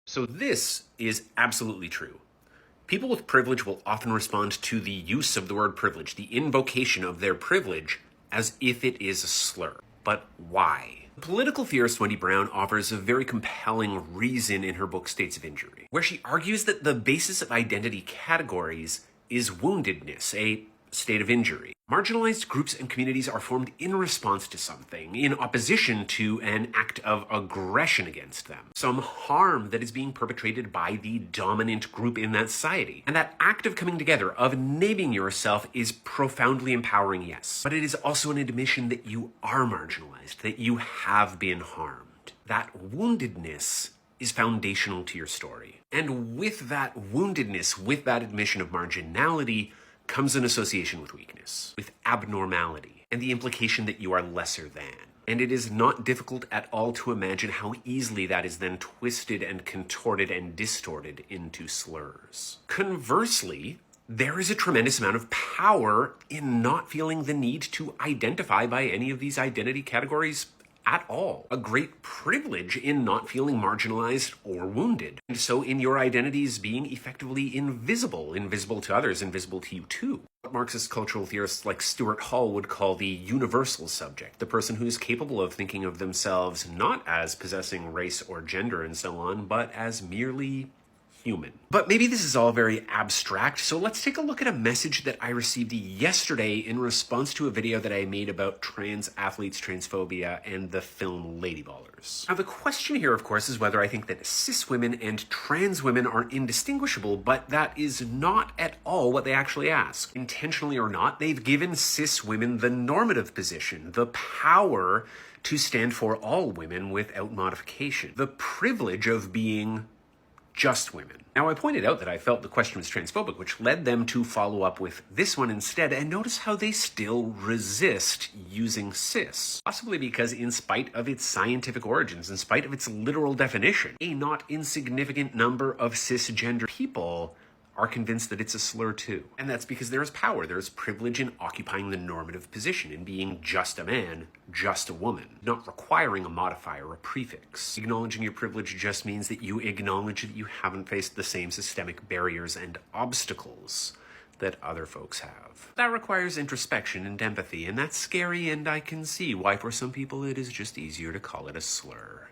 So this is absolutely true. People with privilege will often respond to the use of the word privilege, the invocation of their privilege, as if it is a slur. But why? Political theorist Wendy Brown offers a very compelling reason in her book States of Injury, where she argues that the basis of identity categories is woundedness, a state of injury. Marginalized groups and communities are formed in response to something, in opposition to an act of aggression against them, some harm that is being perpetrated by the dominant group in that society. And that act of coming together, of naming yourself, is profoundly empowering, yes. But it is also an admission that you are marginalized, that you have been harmed. That woundedness is foundational to your story. And with that woundedness, with that admission of marginality, comes an association with weakness, with abnormality, and the implication that you are lesser than. And it is not difficult at all to imagine how easily that is then twisted and contorted and distorted into slurs. Conversely, there is a tremendous amount of power in not feeling the need to identify by any of these identity categories at all. A great privilege in not feeling marginalized or wounded. And so in your identities being effectively invisible to others, invisible to you too. What Marxist cultural theorists like Stuart Hall would call the universal subject, the person who's capable of thinking of themselves not as possessing race or gender and so on, but as merely human. But maybe this is all very abstract, so let's take a look at a message that I received yesterday in response to a video that I made about trans athletes, transphobia, and the film Ladyballers. Now the question here, of course, is whether I think that cis women and trans women are indistinguishable, but that is not at all what they actually ask. Intentionally or not, they've given cis women the normative position, the power to stand for all women without modification, the privilege of being just women. Now, I pointed out that I felt the question was transphobic, which led them to follow up with this one instead, and notice how they still resist using cis. Possibly because in spite of its scientific origins, in spite of its literal definition, a not insignificant number of cisgender people are convinced that it's a slur too. And that's because there is power, there is privilege in occupying the normative position, in being just a man, just a woman, not requiring a modifier or a prefix. Acknowledging your privilege just means that you acknowledge that you haven't faced the same systemic barriers and obstacles that other folks have. That requires introspection and empathy, and that's scary, and I can see why for some people it is just easier to call it a slur.